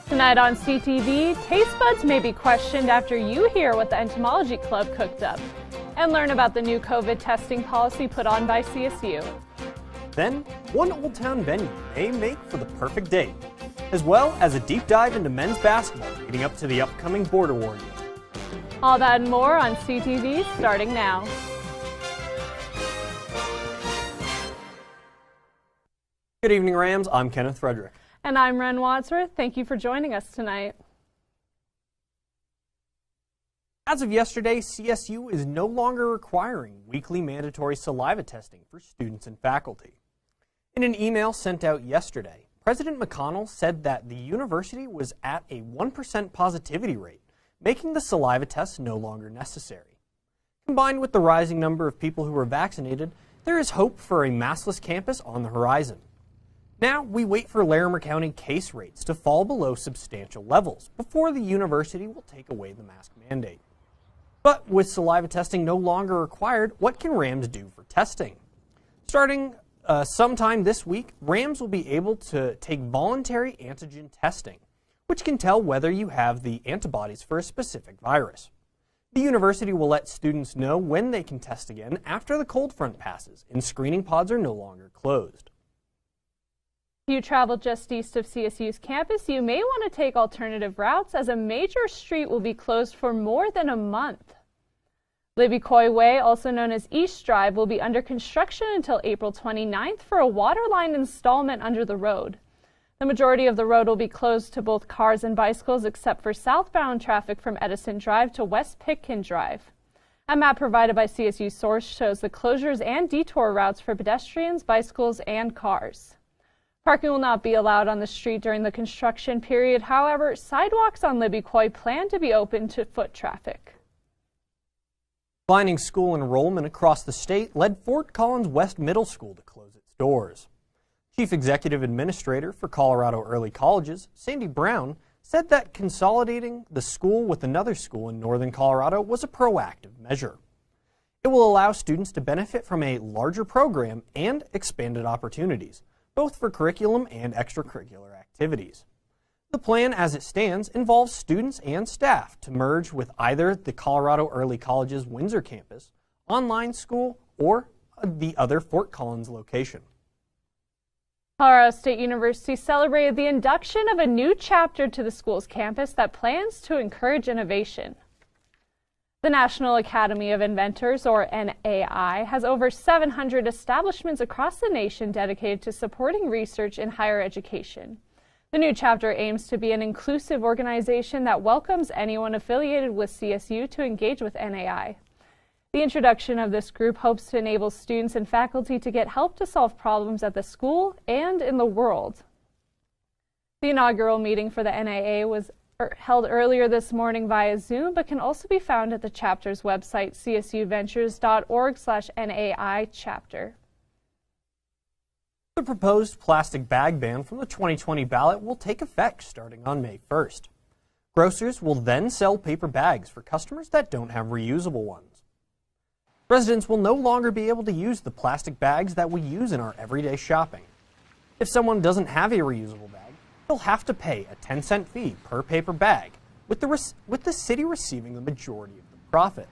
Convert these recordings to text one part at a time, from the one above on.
Tonight on CTV, taste buds may be questioned after you hear what the entomology club cooked up, and learn about the new COVID testing policy put on by CSU. Then, one Old Town venue may make for the perfect date, as well as a deep dive into men's basketball leading up to the upcoming Border War game. All that and more on CTV starting now. Good evening, Rams. I'm Kenneth Frederick. And I'm Ren Wadsworth. Thank you for joining us tonight. As of yesterday, CSU is no longer requiring weekly mandatory saliva testing for students and faculty. In an email sent out yesterday, President McConnell said that the university was at a 1% positivity rate, making the saliva test no longer necessary. Combined with the rising number of people who are vaccinated, there is hope for a maskless campus on the horizon. Now, we wait for Larimer County case rates to fall below substantial levels before the university will take away the mask mandate. But with saliva testing no longer required, what can Rams do for testing? Starting sometime this week, Rams will be able to take voluntary antigen testing, which can tell whether you have the antibodies for a specific virus. The university will let students know when they can test again after the cold front passes and screening pods are no longer closed. If you travel just east of CSU's campus, you may want to take alternative routes as a major street will be closed for more than a month. Libby Coy Way, also known as East Drive, will be under construction until April 29th for a waterline installment under the road. The majority of the road will be closed to both cars and bicycles except for southbound traffic from Edison Drive to West Pitkin Drive. A map provided by CSU Source shows the closures and detour routes for pedestrians, bicycles, and cars. Parking will not be allowed on the street during the construction period. However, sidewalks on Libby Coy plan to be open to foot traffic. Declining school enrollment across the state led Fort Collins West Middle School to close its doors. Chief Executive Administrator for Colorado Early Colleges, Sandy Brown, said that consolidating the school with another school in northern Colorado was a proactive measure. It will allow students to benefit from a larger program and expanded opportunities, both for curriculum and extracurricular activities. The plan as it stands involves students and staff to merge with either the Colorado Early Colleges Windsor campus, online school, or the other Fort Collins location. Colorado State University celebrated the induction of a new chapter to the school's campus that plans to encourage innovation. The National Academy of Inventors, or NAI, has over 700 establishments across the nation dedicated to supporting research in higher education. The new chapter aims to be an inclusive organization that welcomes anyone affiliated with CSU to engage with NAI. The introduction of this group hopes to enable students and faculty to get help to solve problems at the school and in the world. The inaugural meeting for the NAA was held earlier this morning via Zoom, but can also be found at the chapter's website, csuventures.org/NAI chapter. The proposed plastic bag ban from the 2020 ballot will take effect starting on May 1st. Grocers will then sell paper bags for customers that don't have reusable ones. Residents will no longer be able to use the plastic bags that we use in our everyday shopping. If someone doesn't have a reusable bag, they'll have to pay a 10-cent fee per paper bag, with the city receiving the majority of the profit.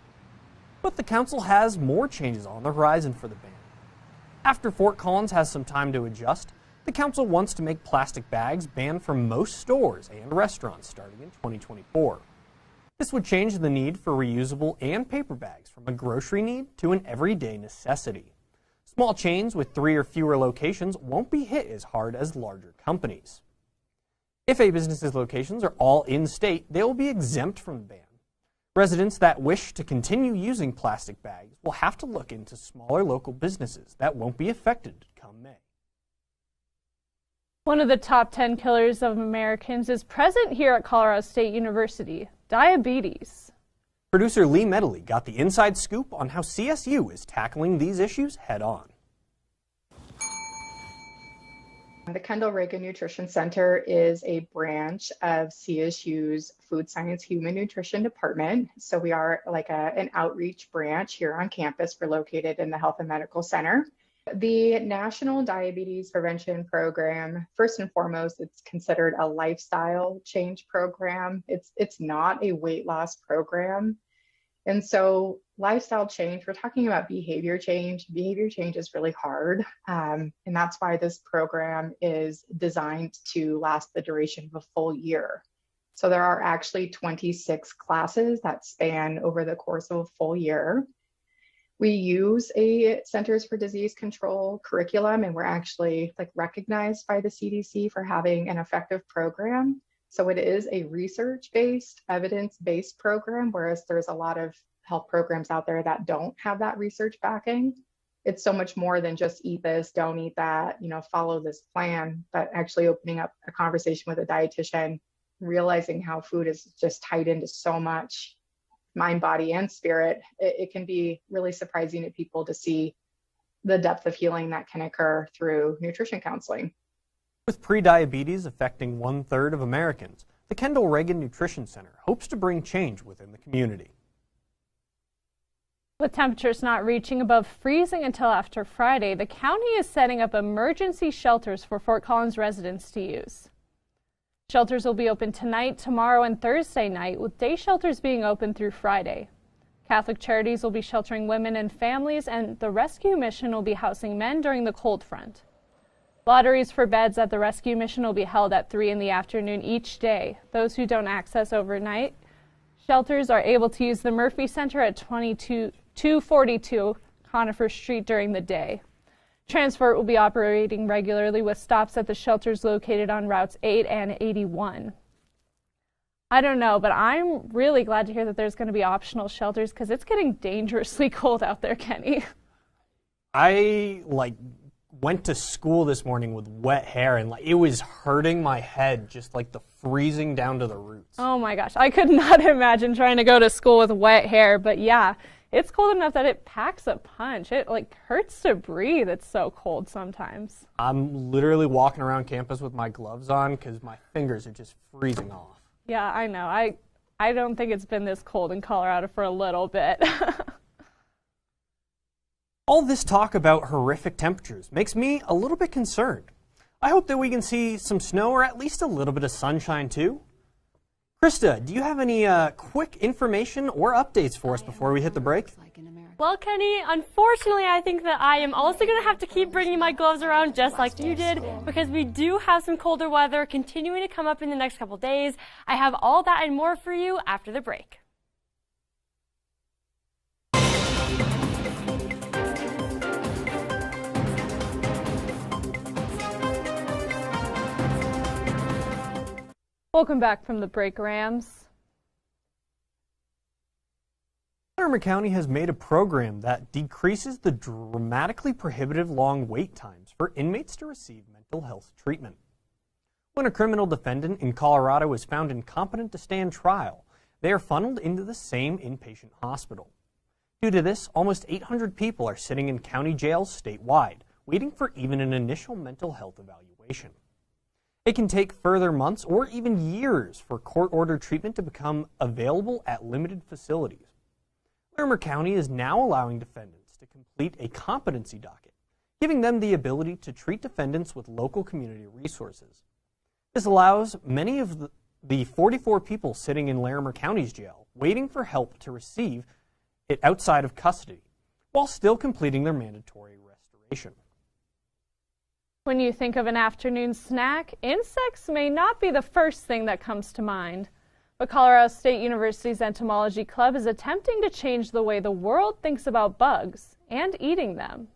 But the council has more changes on the horizon for the ban. After Fort Collins has some time to adjust, the council wants to make plastic bags banned from most stores and restaurants starting in 2024. This would change the need for reusable and paper bags from a grocery need to an everyday necessity. Small chains with 3 or fewer locations won't be hit as hard as larger companies. If a business's locations are all in-state, they will be exempt from the ban. Residents that wish to continue using plastic bags will have to look into smaller local businesses that won't be affected come May. One of the top 10 killers of Americans is present here at Colorado State University: diabetes. Producer Lee Medley got the inside scoop on how CSU is tackling these issues head-on. The Kendall Reagan Nutrition Center is a branch of CSU's Food Science Human Nutrition Department. So we are like an outreach branch here on campus. We're located in the Health and Medical Center. The National Diabetes Prevention Program, first and foremost, it's considered a lifestyle change program. It's not a weight loss program. And so lifestyle change, we're talking about behavior change. Behavior change is really hard. And that's why this program is designed to last the duration of a full year. So there are actually 26 classes that span over the course of a full year. We use a Centers for Disease Control curriculum, and we're actually recognized by the CDC for having an effective program. So it is a research-based, evidence-based program, whereas there's a lot of health programs out there that don't have that research backing. It's so much more than just eat this, don't eat that, follow this plan, but actually opening up a conversation with a dietitian, realizing how food is just tied into so much mind, body, and spirit. It can be really surprising to people to see the depth of healing that can occur through nutrition counseling. With prediabetes affecting 1/3 of Americans, the Kendall Reagan Nutrition Center hopes to bring change within the community. With temperatures not reaching above freezing until after Friday, the county is setting up emergency shelters for Fort Collins residents to use. Shelters will be open tonight, tomorrow, and Thursday night, with day shelters being open through Friday. Catholic Charities will be sheltering women and families, and the Rescue Mission will be housing men during the cold front. Lotteries for beds at the Rescue Mission will be held at 3 in the afternoon each day. Those who don't access overnight shelters are able to use the Murphy Center at 242 Conifer Street during the day. Transport will be operating regularly with stops at the shelters located on routes 8 and 81. I don't know, but I'm really glad to hear that there's going to be optional shelters because it's getting dangerously cold out there, Kenny. I went to school this morning with wet hair and it was hurting my head, just the freezing down to the roots. Oh my gosh, I could not imagine trying to go to school with wet hair, but yeah. It's cold enough that it packs a punch. It hurts to breathe. It's so cold sometimes. I'm literally walking around campus with my gloves on because my fingers are just freezing off. Yeah, I know. I don't think it's been this cold in Colorado for a little bit. All this talk about horrific temperatures makes me a little bit concerned. I hope that we can see some snow or at least a little bit of sunshine too. Krista, do you have any quick information or updates for us before we hit the break? Well, Kenny, unfortunately, I think that I am also going to have to keep bringing my gloves around just like you did because we do have some colder weather continuing to come up in the next couple days. I have all that and more for you after the break. Welcome back from the break, Rams. Larimer County has made a program that decreases the dramatically prohibitive long wait times for inmates to receive mental health treatment. When a criminal defendant in Colorado is found incompetent to stand trial, they are funneled into the same inpatient hospital. Due to this, almost 800 people are sitting in county jails statewide, waiting for even an initial mental health evaluation. It can take further months or even years for court-ordered treatment to become available at limited facilities. Larimer County is now allowing defendants to complete a competency docket, giving them the ability to treat defendants with local community resources. This allows many of the 44 people sitting in Larimer County's jail waiting for help to receive it outside of custody, while still completing their mandatory restoration. When you think of an afternoon snack, insects may not be the first thing that comes to mind. But Colorado State University's Entomology Club is attempting to change the way the world thinks about bugs and eating them.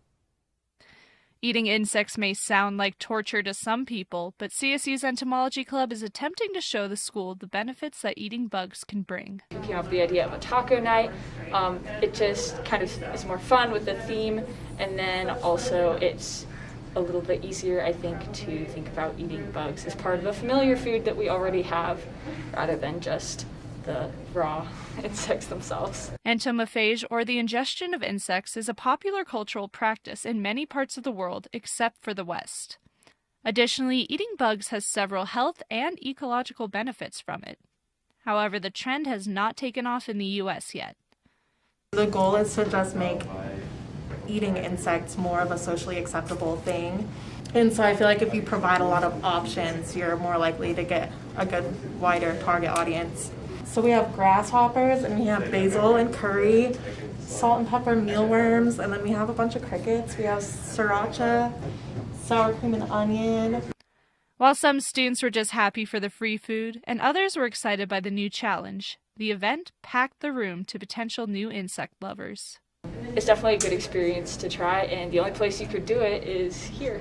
Eating insects may sound like torture to some people, but CSU's Entomology Club is attempting to show the school the benefits that eating bugs can bring. We came up with the idea of a taco night. It just kind of is more fun with the theme, and then also it's a little bit easier, I think, to think about eating bugs as part of a familiar food that we already have, rather than just the raw insects themselves. Entomophage, or the ingestion of insects, is a popular cultural practice in many parts of the world except for the West. Additionally, eating bugs has several health and ecological benefits from it. However, the trend has not taken off in the U.S. yet. The goal is to just make eating insects more of a socially acceptable thing. And so I feel like if you provide a lot of options, you're more likely to get a good wider target audience. So we have grasshoppers, and we have basil and curry, salt and pepper mealworms, and then we have a bunch of crickets. We have sriracha, sour cream and onion. While some students were just happy for the free food, and others were excited by the new challenge, the event packed the room to potential new insect lovers. It's definitely a good experience to try, and the only place you could do it is here.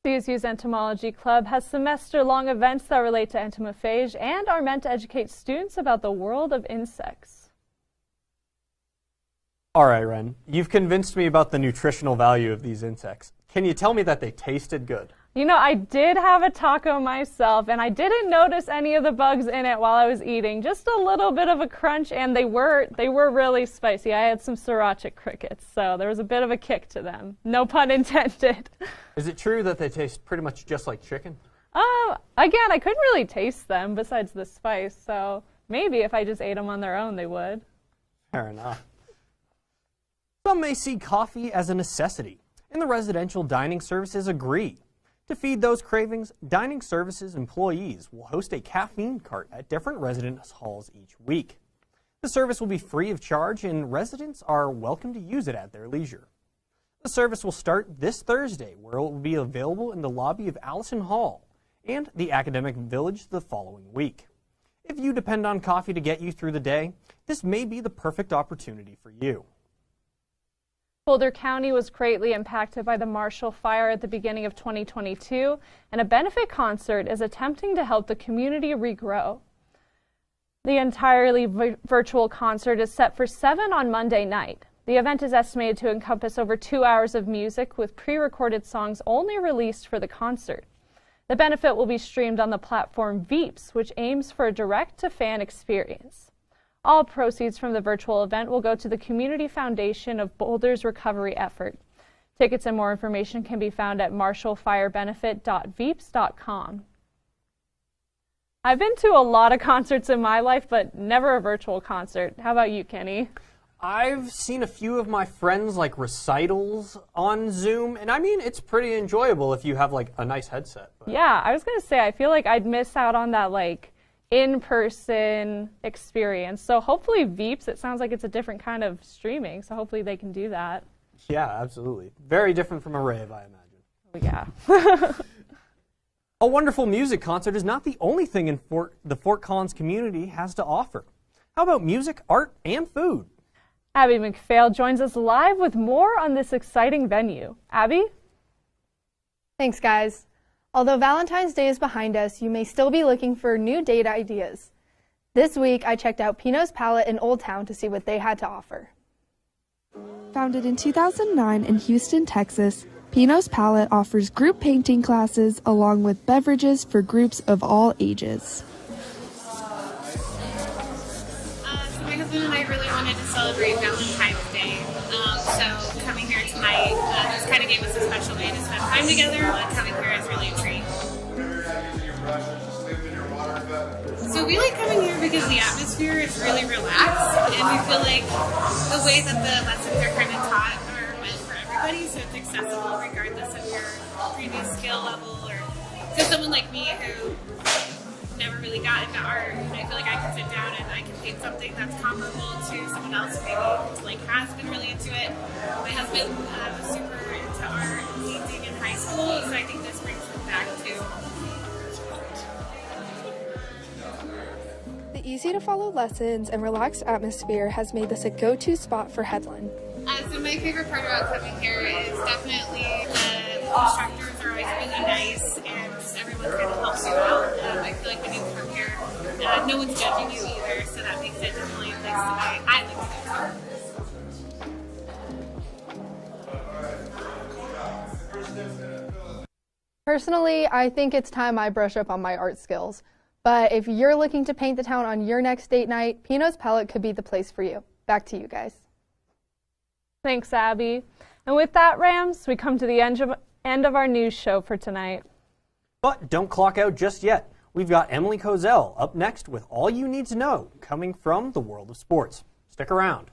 CSU's Entomology Club has semester-long events that relate to entomophage and are meant to educate students about the world of insects. All right, Ren, you've convinced me about the nutritional value of these insects. Can you tell me that they tasted good? You know, I did have a taco myself, and I didn't notice any of the bugs in it while I was eating. Just a little bit of a crunch, and they were really spicy. I had some sriracha crickets, so there was a bit of a kick to them. No pun intended. Is it true that they taste pretty much just like chicken? Again, I couldn't really taste them besides the spice, so maybe if I just ate them on their own, they would. Fair enough. Some may see coffee as a necessity, and the residential dining services agree. To feed those cravings, dining services employees will host a caffeine cart at different residence halls each week. The service will be free of charge, and residents are welcome to use it at their leisure. The service will start this Thursday, where it will be available in the lobby of Allison Hall and the Academic Village the following week. If you depend on coffee to get you through the day, this may be the perfect opportunity for you. Boulder County was greatly impacted by the Marshall Fire at the beginning of 2022, and a benefit concert is attempting to help the community regrow. The entirely virtual concert is set for 7 on Monday night. The event is estimated to encompass over 2 hours of music, with pre-recorded songs only released for the concert. The benefit will be streamed on the platform Veeps, which aims for a direct-to-fan experience. All proceeds from the virtual event will go to the Community Foundation of Boulder's recovery effort. Tickets and more information can be found at marshallfirebenefit.veeps.com. I've been to a lot of concerts in my life, but never a virtual concert. How about you, Kenny? I've seen a few of my friends like recitals on Zoom, and I mean, it's pretty enjoyable if you have like a nice headset. But. Yeah, I was going to say, I feel like I'd miss out on that like in-person experience. So hopefully Veeps, it sounds like it's a different kind of streaming, so hopefully they can do that. Yeah, absolutely. Very different from a rave, I imagine. Yeah. A wonderful music concert is not the only thing in the Fort Collins community has to offer. How about music, art, and food? Abby McPhail joins us live with more on this exciting venue. Abby? Thanks, guys. Although Valentine's Day is behind us, you may still be looking for new date ideas. This week, I checked out Pino's Palette in Old Town to see what they had to offer. Founded in 2009 in Houston, Texas, Pino's Palette offers group painting classes along with beverages for groups of all ages. So my husband and I really wanted to celebrate Valentine's Day. So coming here tonight just kind of gave us a special way to spend time together. Coming here is really a treat. So we like coming here because the atmosphere is really relaxed, and we feel like the way that the lessons are kind of taught are meant for everybody, so it's accessible regardless of your previous skill level. Or for someone like me who never really got into art, I feel like I can sit down and I can paint something that's comparable to someone else who maybe has been really into it. My husband was super into art and painting in high school, so I think this brings him back too. The easy-to-follow lessons and relaxed atmosphere has made this a go-to spot for Headland. So my favorite part about coming here is definitely the instructors are always really nice, and just everyone kind of helps you out. I feel like when you come here, no one's judging you either, so that makes it definitely a place that I like to go. Personally, I think it's time I brush up on my art skills. But if you're looking to paint the town on your next date night, Pino's Palette could be the place for you. Back to you guys. Thanks, Abby. And with that, Rams, we come to the end of our news show for tonight. But don't clock out just yet. We've got Emily Kozel up next with all you need to know coming from the world of sports. Stick around.